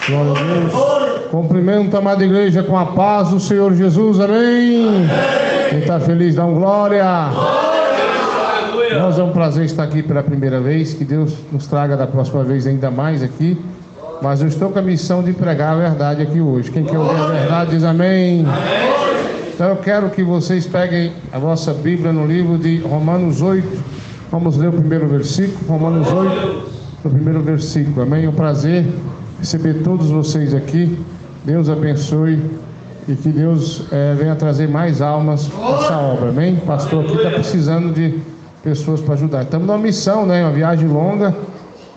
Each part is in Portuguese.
Glória a Deus. Cumprimento a amada igreja com a paz do Senhor Jesus, amém. Quem está feliz, dá um glória. Nós é um prazer estar aqui pela primeira vez. Que Deus nos traga da próxima vez ainda mais aqui. Mas eu estou com a missão de pregar a verdade aqui hoje. Quem quer ouvir a verdade diz amém. Então eu quero que vocês peguem a vossa Bíblia no livro de Romanos 8. Vamos ler o primeiro versículo. Romanos 8, no primeiro versículo. Amém. É um prazer receber todos vocês aqui. Deus abençoe e que Deus venha trazer mais almas para essa obra, amém? O pastor aqui está precisando de pessoas para ajudar. Estamos numa missão, né? Uma viagem longa.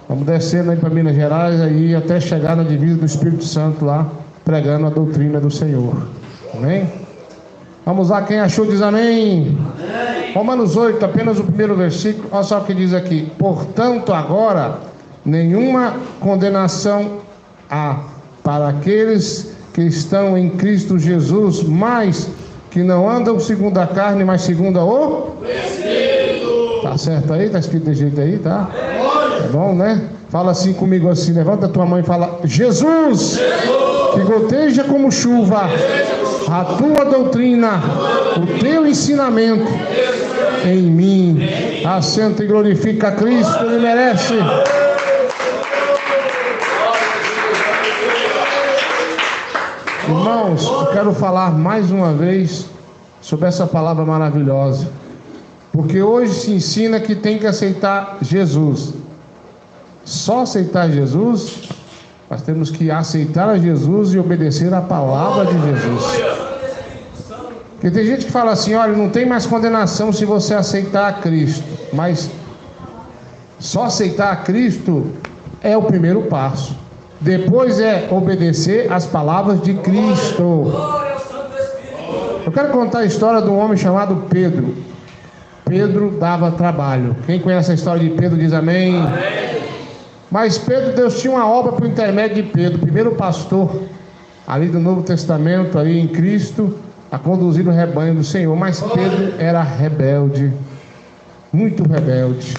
Vamos descendo aí para Minas Gerais aí até chegar na divisa do Espírito Santo lá, pregando a doutrina do Senhor, amém? Vamos lá, quem achou diz amém. Romanos 8, apenas o primeiro versículo. Olha só o que diz aqui: portanto agora nenhuma condenação há para aqueles que estão em Cristo Jesus, mas que não andam segundo a carne, mas segundo o Espírito. Tá certo aí? Tá escrito desse jeito aí, tá? É bom, né? Fala assim comigo assim, levanta a tua mão e fala: Jesus, que goteja como chuva a tua doutrina, o teu ensinamento em mim. Assenta e glorifica a Cristo, Ele merece. Irmãos, eu quero falar mais uma vez sobre essa palavra maravilhosa, porque hoje se ensina que tem que aceitar Jesus. Só aceitar Jesus? Nós temos que aceitar a Jesus e obedecer a palavra de Jesus. Porque tem gente que fala assim: olha, não tem mais condenação se você aceitar a Cristo. Mas só aceitar a Cristo é o primeiro passo. Depois é obedecer às palavras de Cristo. Eu quero contar a história de um homem chamado Pedro. Pedro dava trabalho. Quem conhece a história de Pedro diz amém. Mas Pedro, Deus tinha uma obra por intermédio de Pedro, primeiro pastor ali do Novo Testamento, ali em Cristo, a conduzir o rebanho do Senhor. Mas Pedro era rebelde, muito rebelde.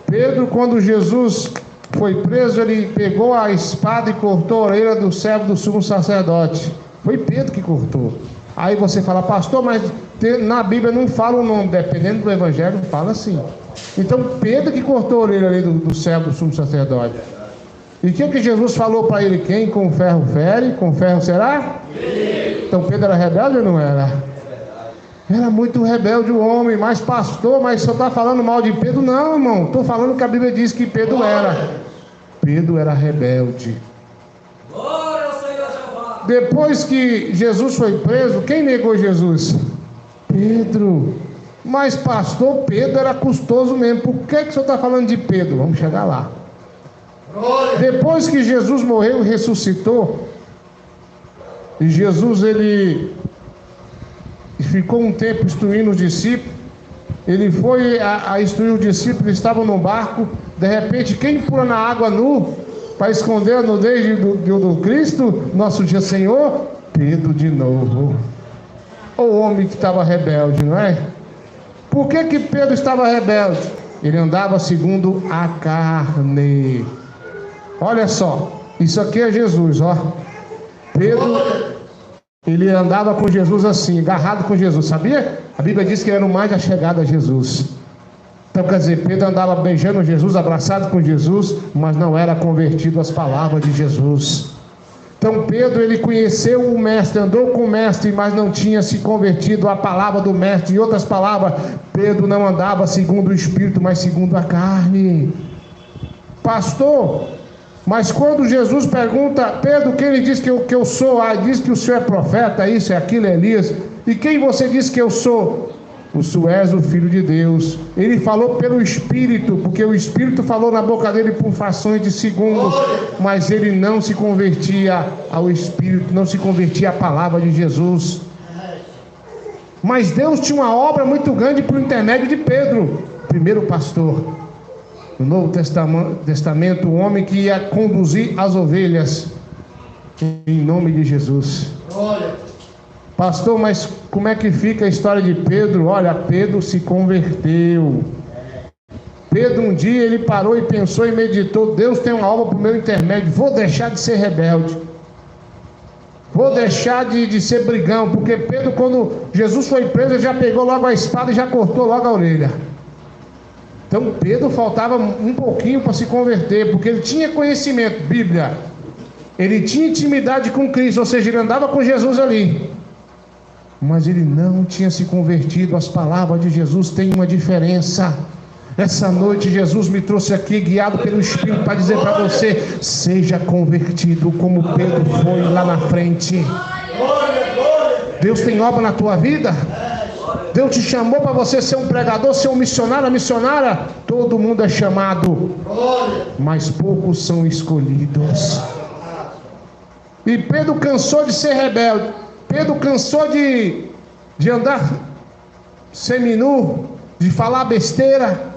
Pedro, quando Jesus foi preso, ele pegou a espada e cortou a orelha do servo do sumo sacerdote. Foi Pedro que cortou. Aí você fala: pastor, mas na Bíblia não fala o nome. Dependendo do evangelho, fala assim. Então Pedro que cortou a orelha ali do servo do sumo sacerdote. E o que Jesus falou para ele? Quem com ferro fere, com ferro será? Então Pedro era rebelde ou não era? Era muito rebelde o homem. Mas pastor, mas o senhor está falando mal de Pedro? Não, irmão, estou falando que a Bíblia diz que Pedro era. Pedro era rebelde. Depois que Jesus foi preso, quem negou Jesus? Pedro. Mas pastor, Pedro era custoso mesmo. Por que o senhor está falando de Pedro? Vamos chegar lá. Depois que Jesus morreu e ressuscitou, e Jesus ele ficou um tempo instruindo os discípulos. Ele foi a instruir os discípulos, estavam no barco. De repente, quem pula na água nu para esconder a nudez do Cristo, nosso dia Senhor? Pedro de novo. O homem que estava rebelde, não é? Por que Pedro estava rebelde? Ele andava segundo a carne. Olha só, isso aqui é Jesus, ó. Pedro, ele andava com Jesus assim, agarrado com Jesus, sabia? A Bíblia diz que ele era o mais achegado a Jesus. Então quer dizer, Pedro andava beijando Jesus, abraçado com Jesus, mas não era convertido às palavras de Jesus. Então Pedro, ele conheceu o mestre, andou com o mestre, mas não tinha se convertido à palavra do mestre. Em outras palavras, Pedro não andava segundo o Espírito, mas segundo a carne. Pastor, mas quando Jesus pergunta: Pedro, quem ele diz que eu sou? Diz que o senhor é profeta, isso, é aquilo, é Elias. E quem você diz que eu sou? O senhor és o Filho de Deus. Ele falou pelo Espírito, porque o Espírito falou na boca dele por frações de segundos, mas ele não se convertia ao Espírito, não se convertia à palavra de Jesus. Mas Deus tinha uma obra muito grande por intermédio de Pedro, primeiro pastor. No Novo Testamento, o homem que ia conduzir as ovelhas, em nome de Jesus. Pastor, mas como é que fica a história de Pedro? Olha, Pedro se converteu. Pedro um dia ele parou e pensou e meditou: Deus tem uma obra para o meu intermédio, vou deixar de ser rebelde, vou deixar de ser brigão. Porque Pedro, quando Jesus foi preso, ele já pegou logo a espada e já cortou logo a orelha. Então Pedro faltava um pouquinho para se converter, porque ele tinha conhecimento, Bíblia, ele tinha intimidade com Cristo, ou seja, ele andava com Jesus ali, mas ele não tinha se convertido. As palavras de Jesus têm uma diferença. Essa noite Jesus me trouxe aqui guiado pelo Espírito para dizer para você: seja convertido como Pedro foi lá na frente. Deus tem obra na tua vida. Deus te chamou para você ser um pregador, ser um missionário, missionária. Todo mundo é chamado, mas poucos são escolhidos. E Pedro cansou de ser rebelde. Pedro cansou de andar seminu, de falar besteira.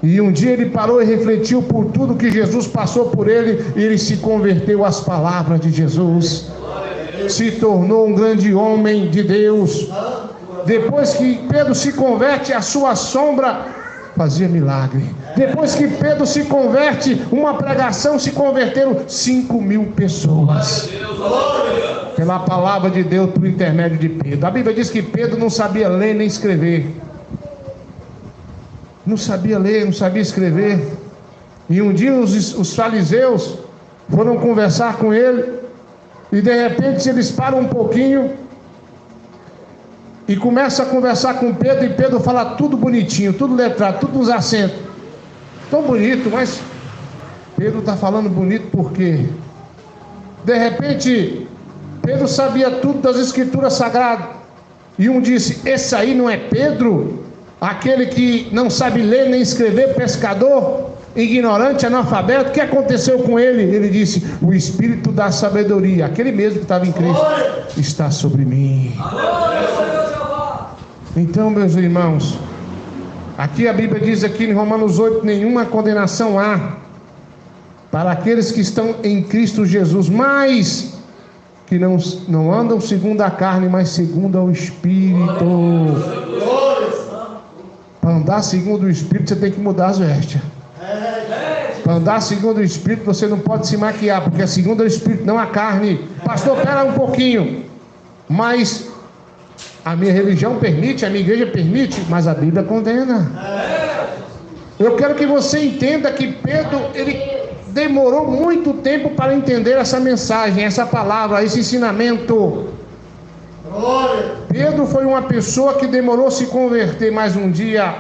E um dia ele parou e refletiu por tudo que Jesus passou por ele, e ele se converteu às palavras de Jesus, se tornou um grande homem de Deus. Depois que Pedro se converte, a sua sombra fazia milagre. Depois que Pedro se converte, uma pregação, se converteram 5.000 pessoas pela palavra de Deus, por intermédio de Pedro. A Bíblia diz que Pedro não sabia ler nem escrever. Não sabia ler, não sabia escrever. E um dia os fariseus foram conversar com ele, e de repente eles param um pouquinho e começam a conversar com Pedro, e Pedro fala tudo bonitinho, tudo letrado, tudo nos acentos, tão bonito. Mas Pedro está falando bonito porque de repente Pedro sabia tudo das escrituras sagradas, e um disse: esse aí não é Pedro? Aquele que não sabe ler nem escrever, pescador, ignorante, analfabeto? O que aconteceu com ele? Ele disse: o Espírito da sabedoria, aquele mesmo que estava em Cristo, está sobre mim. Então, meus irmãos, aqui a Bíblia diz aqui em Romanos 8: nenhuma condenação há para aqueles que estão em Cristo Jesus, mas que não andam segundo a carne, mas segundo o Espírito. Para andar segundo o Espírito, você tem que mudar as vestes. Para andar segundo o Espírito, você não pode se maquiar, porque é segundo o Espírito, não a carne. Pastor, pera um pouquinho. Mas a minha religião permite, a minha igreja permite, mas a Bíblia condena. Eu quero que você entenda que Pedro, ele demorou muito tempo para entender essa mensagem, essa palavra, esse ensinamento. Pedro foi uma pessoa que demorou a se converter, mas um dia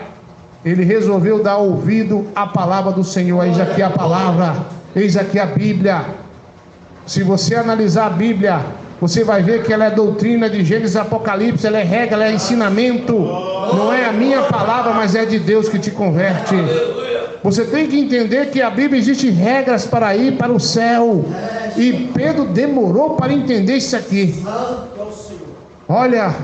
ele resolveu dar ouvido à palavra do Senhor. Eis aqui a palavra, eis aqui a Bíblia. Se você analisar a Bíblia, você vai ver que ela é doutrina de Gênesis e Apocalipse, ela é regra, ela é ensinamento. Não é a minha palavra, mas é de Deus que te converte. Você tem que entender que a Bíblia existe regras para ir para o céu, e Pedro demorou para entender isso aqui. Olha,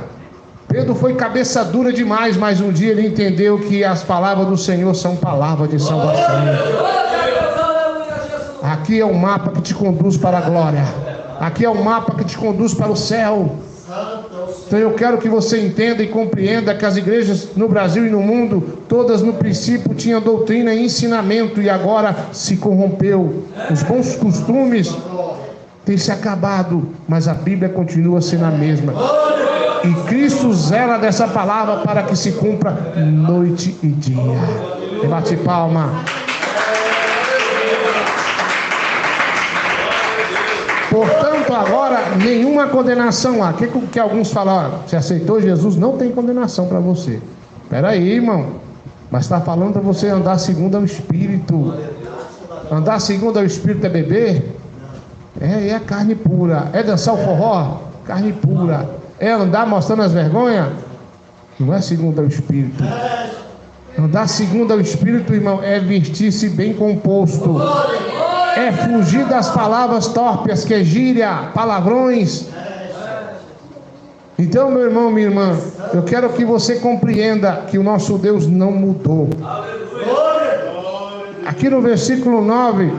Pedro foi cabeça dura demais, mas um dia ele entendeu que as palavras do Senhor são palavras de salvação. Aqui é o mapa que te conduz para a glória. Aqui é o mapa que te conduz para o céu. Então eu quero que você entenda e compreenda que as igrejas no Brasil e no mundo, todas no princípio tinham doutrina e ensinamento, e agora se corrompeu. Os bons costumes têm se acabado, mas a Bíblia continua sendo a mesma. E Cristo zela dessa palavra para que se cumpra noite e dia. Bate palma. Portanto, agora, nenhuma condenação há. O que alguns falam? Você aceitou Jesus, não tem condenação para você. Espera aí, irmão. Mas está falando para você andar segundo o Espírito. Andar segundo o Espírito é beber? É carne pura. É dançar o forró? Carne pura. É andar mostrando as vergonhas? Não é segundo o Espírito. Andar segundo o Espírito, irmão, é vestir-se bem composto. É fugir das palavras torpes, que é gíria, palavrões. Então, meu irmão, minha irmã, eu quero que você compreenda que o nosso Deus não mudou. Aqui no versículo 9,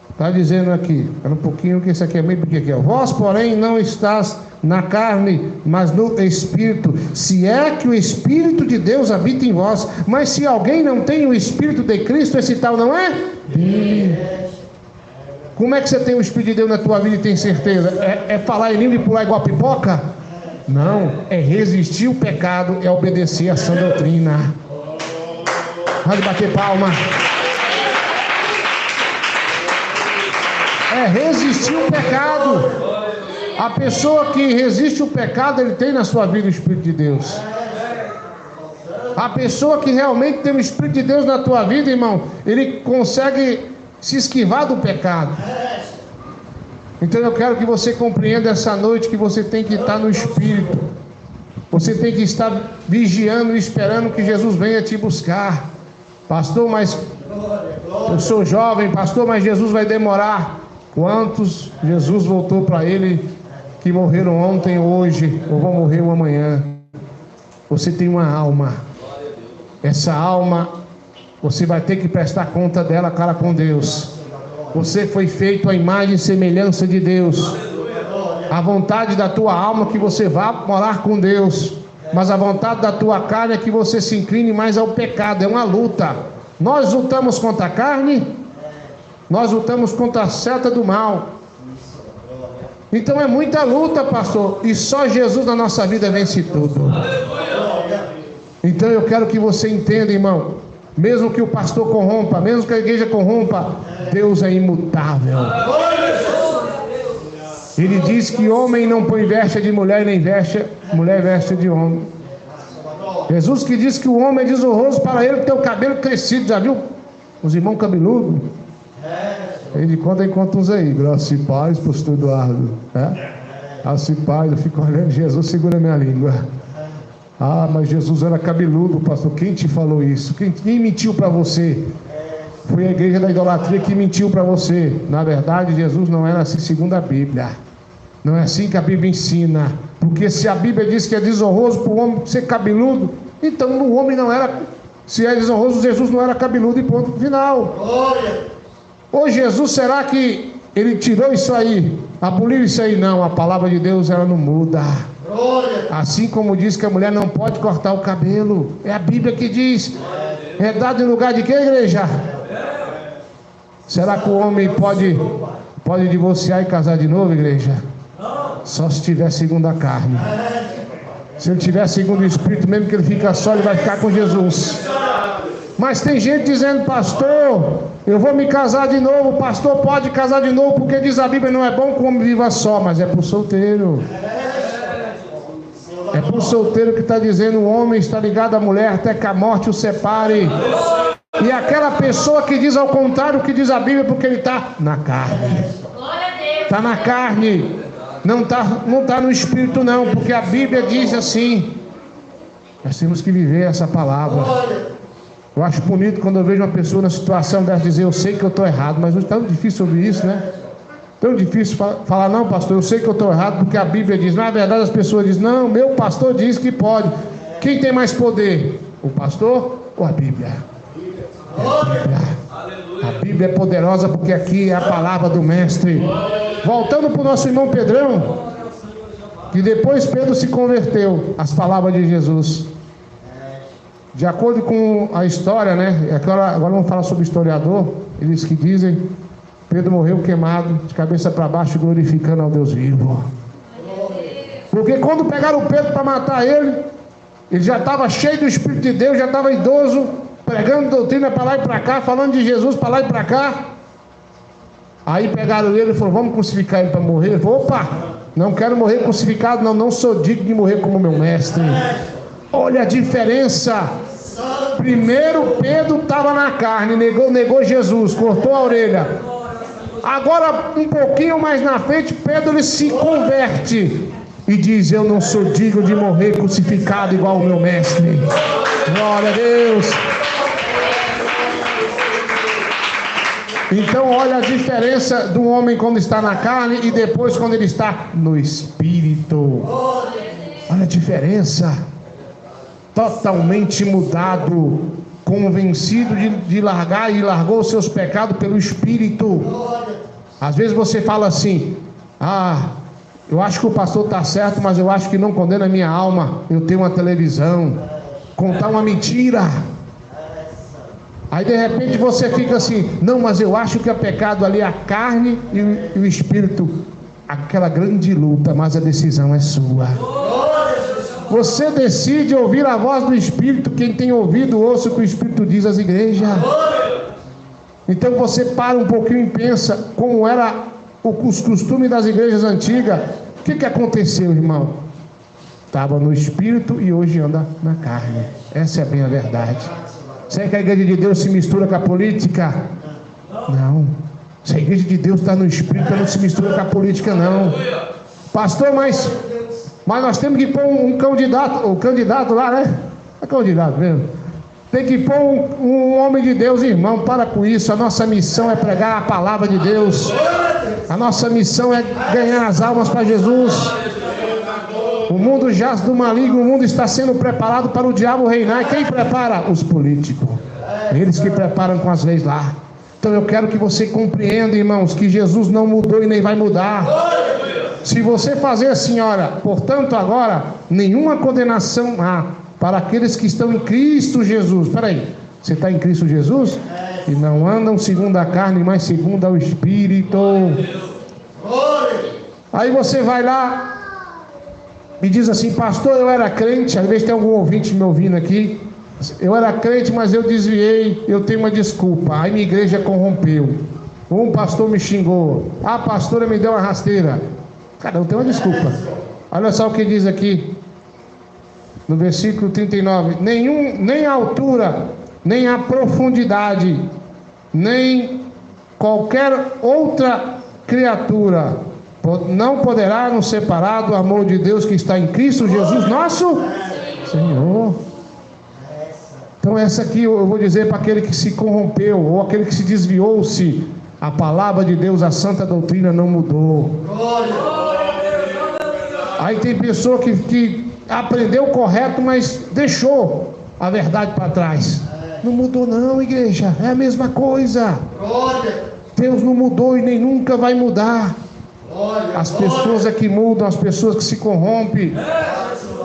está dizendo aqui, espera um pouquinho, que isso aqui é meio pequeno. Vós, porém, não estás na carne, mas no Espírito, se é que o Espírito de Deus habita em vós. Mas se alguém não tem o Espírito de Cristo, esse tal não é dele. Como é que você tem o Espírito de Deus na tua vida e tem certeza? É falar em língua e pular igual pipoca? Não, é resistir o pecado, é obedecer a sã doutrina. Pode bater palma. É resistir o pecado. A pessoa que resiste o pecado, ele tem na sua vida o Espírito de Deus. A pessoa que realmente tem o Espírito de Deus na tua vida, irmão, ele consegue se esquivar do pecado. Então eu quero que você compreenda essa noite que você tem que estar no Espírito. Você tem que estar vigiando e esperando que Jesus venha te buscar. Pastor, mas eu sou jovem, pastor, mas Jesus vai demorar. Quantos Jesus voltou para ele que morreram ontem, hoje, ou vão morrer amanhã? Você tem uma alma. Essa alma, você vai ter que prestar conta dela, cara, com Deus. Você foi feito à imagem e semelhança de Deus. A vontade da tua alma é que você vá morar com Deus, mas a vontade da tua carne é que você se incline mais ao pecado. É uma luta. Nós lutamos contra a carne, nós lutamos contra a seta do mal. Então é muita luta, pastor, e só Jesus na nossa vida vence tudo. Então eu quero que você entenda, irmão, mesmo que o pastor corrompa, mesmo que a igreja corrompa, Deus é imutável. Ele diz que homem não põe veste de mulher, nem mulher veste de homem. Jesus que diz que o homem é desonroso para ele ter o cabelo crescido. Já viu os irmãos cabeludos? Ele encontra uns aí, graça e paz, pastor Eduardo. Graça e paz, eu fico olhando, Jesus segura minha língua. Ah, mas Jesus era cabeludo, pastor. Quem te falou isso? Quem mentiu para você? Foi a igreja da idolatria que mentiu para você. Na verdade, Jesus não era assim segundo a Bíblia. Não é assim que a Bíblia ensina. Porque se a Bíblia diz que é desonroso para o homem ser cabeludo, então o homem não era. Se é desonroso, Jesus não era cabeludo e ponto final. Ô Jesus, será que ele tirou isso aí? Aboliu isso aí? Não, a palavra de Deus ela não muda. Assim como diz que a mulher não pode cortar o cabelo, é a Bíblia que diz. É dado em lugar de que, igreja? Será que o homem pode divorciar e casar de novo, igreja? Só se tiver segundo a carne. Se ele tiver segundo o Espírito, mesmo que ele fica só, ele vai ficar com Jesus. Mas tem gente dizendo, pastor, eu vou me casar de novo. O pastor pode casar de novo, porque diz a Bíblia, não é bom que o homem viva só, mas é para o solteiro. É para o solteiro que está dizendo, o homem está ligado à mulher até que a morte o separe. E aquela pessoa que diz ao contrário que diz a Bíblia, porque ele está na carne. Está na carne. Não está no Espírito não, porque a Bíblia diz assim. Nós temos que viver essa palavra. Eu acho bonito quando eu vejo uma pessoa na situação dessa dizer, eu sei que eu estou errado, mas não é tão difícil ouvir isso, né? Tão difícil falar, não, pastor, eu sei que eu estou errado, porque a Bíblia diz. Na verdade as pessoas dizem, não, meu pastor diz que pode. Quem tem mais poder? O pastor ou a Bíblia? A Bíblia é poderosa porque aqui é a palavra do mestre. Voltando para o nosso irmão Pedrão, que depois Pedro se converteu às palavras de Jesus. De acordo com a história, né? Agora vamos falar sobre o historiador. Eles que dizem, Pedro morreu queimado, de cabeça para baixo, glorificando ao Deus vivo. Porque quando pegaram o Pedro para matar ele já estava cheio do Espírito de Deus, já estava idoso, pregando doutrina para lá e para cá, falando de Jesus para lá e para cá. Aí pegaram ele e falaram, vamos crucificar ele para morrer. Ele falou, opa, não quero morrer crucificado, não sou digno de morrer como meu mestre. Olha a diferença. Primeiro Pedro estava na carne, negou Jesus, cortou a orelha. Agora um pouquinho mais na frente, Pedro ele se converte e diz, eu não sou digno de morrer crucificado igual o meu mestre. Glória a Deus. Então olha a diferença do homem quando está na carne e depois quando ele está no Espírito. Olha a diferença. Totalmente mudado, convencido de largar e largou os seus pecados pelo Espírito. Às vezes você fala assim, Eu acho que o pastor está certo, mas eu acho que não condena a minha alma eu ter uma televisão, contar uma mentira. Aí de repente você fica assim, não, mas eu acho que é pecado ali a carne e o espírito. Aquela grande luta, mas a decisão é sua. Você decide ouvir a voz do Espírito. Quem tem ouvido, ouça o que o Espírito diz às igrejas. Então você para um pouquinho e pensa como era os costumes das igrejas antigas. O que aconteceu, irmão? Estava no Espírito e hoje anda na carne. Essa é bem a verdade. Será que a igreja de Deus se mistura com a política? Não. Se a igreja de Deus está no Espírito, ela não se mistura com a política, não. Pastor, mas nós temos que pôr um candidato, o candidato lá, né? É candidato mesmo. Tem que pôr um homem de Deus, irmão. Para com isso. A nossa missão é pregar a palavra de Deus. A nossa missão é ganhar as almas para Jesus. O mundo jaz do maligno. O mundo está sendo preparado para o diabo reinar. E quem prepara? Os políticos. Eles que preparam com as leis lá. Então eu quero que você compreenda, irmãos, que Jesus não mudou e nem vai mudar. Se você fazer assim, olha, portanto agora, nenhuma condenação há para aqueles que estão em Cristo Jesus. Espera aí, você está em Cristo Jesus? E não andam segundo a carne, mas segundo o Espírito. Aí você vai lá e diz assim, pastor, eu era crente. Às vezes tem algum ouvinte me ouvindo aqui. Eu era crente, mas eu desviei, eu tenho uma desculpa. Aí minha igreja corrompeu. Um pastor me xingou. A pastora me deu uma rasteira. Cada um tem uma desculpa. Olha só o que diz aqui no versículo 39. Nem a altura, nem a profundidade, nem qualquer outra criatura não poderá nos separar do amor de Deus que está em Cristo Jesus, nosso Senhor. Então essa aqui eu vou dizer para aquele que se corrompeu, ou aquele que se desviou-se. A palavra de Deus, a santa doutrina não mudou. Aí tem pessoa que aprendeu correto, mas deixou a verdade para trás. Não mudou não, igreja, é a mesma coisa. Deus não mudou e nem nunca vai mudar. As pessoas é que mudam, as pessoas que se corrompem,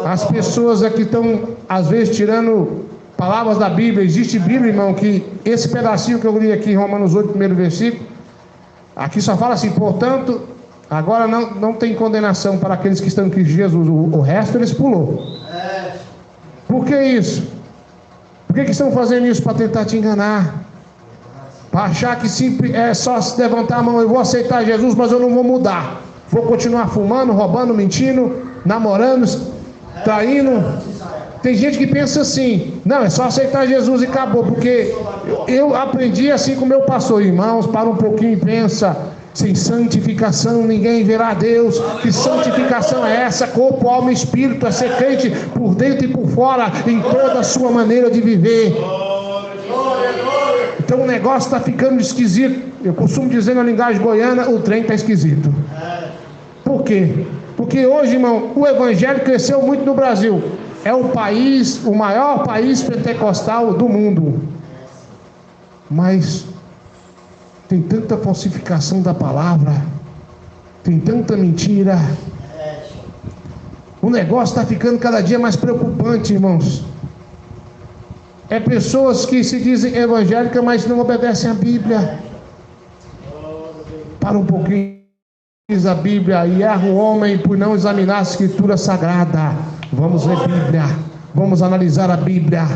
as pessoas é que estão às vezes tirando palavras da Bíblia. Existe Bíblia, irmão, que esse pedacinho que eu li aqui em Romanos 8, primeiro versículo, aqui só fala assim, portanto, agora não tem condenação para aqueles que estão em Cristo Jesus. O resto eles pulou. Por que isso? Por que estão fazendo isso? Para tentar te enganar, para achar que simples é só se levantar a mão, eu vou aceitar Jesus, mas eu não vou mudar, vou continuar fumando, roubando, mentindo, namorando, traindo. Tem gente que pensa assim, não, é só aceitar Jesus e acabou, porque eu aprendi assim com meu pastor. Irmãos, para um pouquinho e pensa, sem santificação ninguém verá Deus. Que santificação é essa? Corpo, alma e espírito, é ser crente por dentro e por fora, em toda a sua maneira de viver. Então o negócio está ficando esquisito. Eu costumo dizer na linguagem goiana, o trem está esquisito. Por quê? Porque hoje, irmão, o evangelho cresceu muito no Brasil. É o país, o maior país pentecostal do mundo. Mas tem tanta falsificação da palavra, tem tanta mentira. O negócio está ficando cada dia mais preocupante, irmãos. É pessoas que se dizem evangélicas, mas não obedecem à Bíblia. Para um pouquinho, diz a Bíblia, e erra o homem por não examinar a Escritura Sagrada. Vamos ler Bíblia, vamos analisar a Bíblia,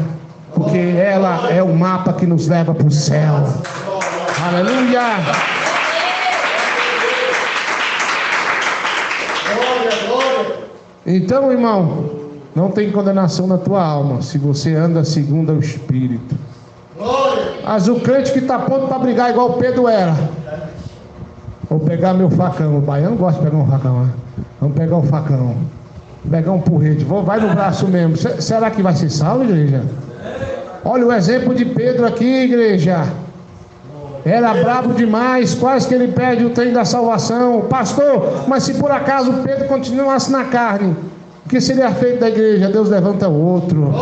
porque ela é o mapa que nos leva para o céu. Aleluia! Então, irmão, não tem condenação na tua alma se você anda segundo o Espírito. Mas o crente que está pronto para brigar igual o Pedro era, vou pegar meu facão. O baiano gosta de pegar um facão, né? Vamos pegar o facão, pegar um porrete, vai no braço mesmo. Será que vai ser salvo, igreja? Olha o exemplo de Pedro aqui, igreja. Era brabo demais, quase que ele perde o trem da salvação. Pastor, mas se por acaso Pedro continuasse na carne, o que seria feito da igreja? Deus levanta outro.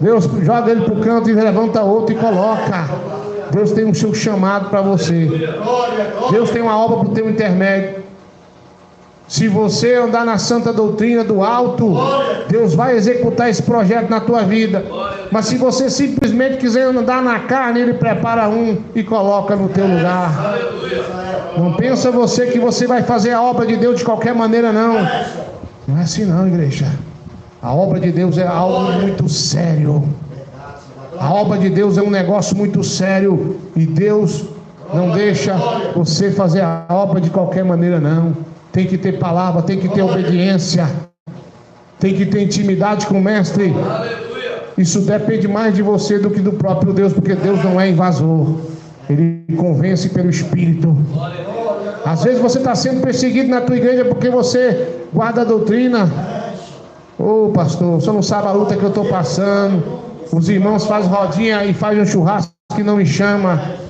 Deus joga ele para o canto e levanta outro e coloca. Deus tem um seu chamado para você. Deus tem uma obra para o teu intermédio. Se você andar na santa doutrina do alto, Deus vai executar esse projeto na tua vida. Mas se você simplesmente quiser andar na carne, Ele prepara um e coloca no teu lugar. Não pensa você que você vai fazer a obra de Deus de qualquer maneira, não. Não é assim não, igreja. A obra de Deus é algo muito sério. A obra de Deus é um negócio muito sério. E Deus não deixa você fazer a obra de qualquer maneira, não. Tem que ter palavra, tem que ter obediência, tem que ter intimidade com o mestre. Isso depende mais de você do que do próprio Deus, porque Deus não é invasor. Ele convence pelo Espírito. Às vezes você está sendo perseguido na tua igreja porque você guarda a doutrina. Ô pastor, você não sabe a luta que eu estou passando. Os irmãos fazem rodinha e fazem um churrasco que não me chama.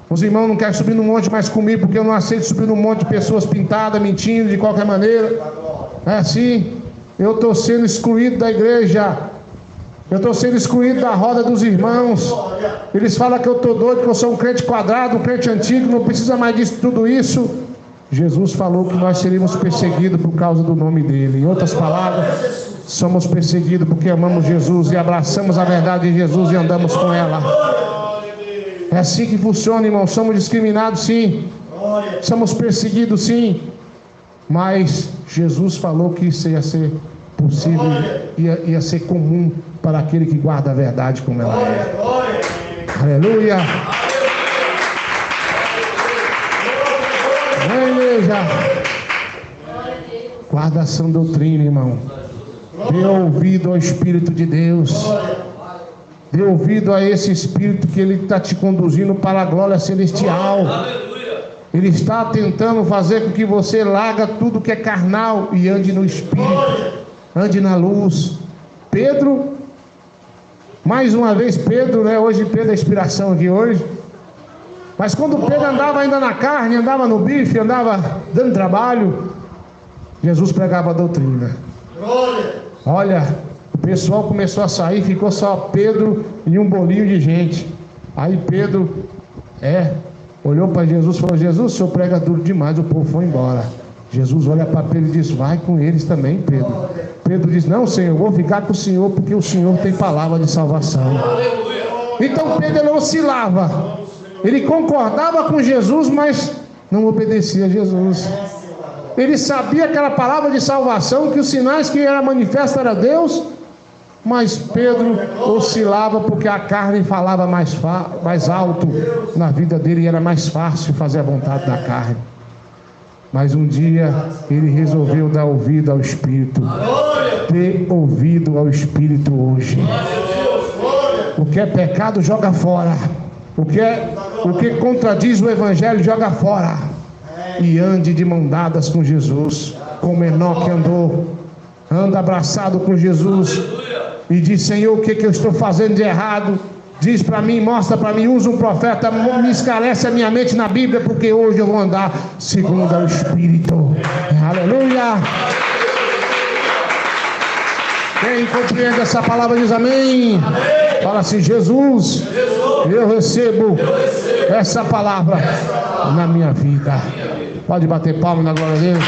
Os irmãos não querem subir no monte mais comigo porque eu não aceito subir no monte de pessoas pintadas, mentindo de qualquer maneira. É assim. Eu estou sendo excluído da igreja. Eu estou sendo excluído da roda dos irmãos. Eles falam que eu estou doido, que eu sou um crente quadrado, um crente antigo, não precisa mais disso, tudo isso. Jesus falou que nós seríamos perseguidos por causa do nome dele. Em outras palavras, somos perseguidos porque amamos Jesus e abraçamos a verdade de Jesus e andamos com ela. É assim que funciona, irmão. Somos discriminados, sim. Somos perseguidos, sim. Mas Jesus falou que isso ia ser possível, ia ser comum para aquele que guarda a verdade como ela é. Aleluia. Vem, igreja. Guarda a sã doutrina, irmão. Dê ouvido ao Espírito de Deus. Dê ouvido a esse Espírito que Ele está te conduzindo para a glória celestial. Ele está tentando fazer com que você larga tudo que é carnal e ande no Espírito, ande na luz. Pedro, mais uma vez Pedro, né? Hoje Pedro é a inspiração aqui hoje. Mas quando Pedro andava ainda na carne, andava no bife, andava dando trabalho, Jesus pregava a doutrina. Olha, o pessoal começou a sair, ficou só Pedro e um bolinho de gente. Aí Pedro olhou para Jesus e falou: Jesus, o senhor prega duro demais. O povo foi embora. Jesus olha para Pedro e diz: vai com eles também, Pedro. Pedro diz: não, Senhor, eu vou ficar com o Senhor, porque o Senhor tem palavra de salvação. Então Pedro, ele oscilava. Ele concordava com Jesus, mas não obedecia a Jesus. Ele sabia aquela palavra de salvação, que os sinais que era manifesto era Deus, mas Pedro oscilava porque a carne falava mais alto na vida dele e era mais fácil fazer a vontade da carne. Mas um dia ele resolveu dar ouvido ao Espírito. Dê ouvido ao Espírito hoje. O que é pecado, joga fora. O que contradiz o Evangelho, joga fora. E ande de mão dadas com Jesus, como Enoque andou. Anda abraçado com Jesus e diz: Senhor, o que eu estou fazendo de errado? Diz para mim, mostra para mim, usa um profeta, me esclarece a minha mente na Bíblia, porque hoje eu vou andar segundo o Espírito. Aleluia. Quem compreende essa palavra diz amém. Fala assim: Jesus, eu recebo essa palavra na minha vida. Pode bater palma na glória a Deus.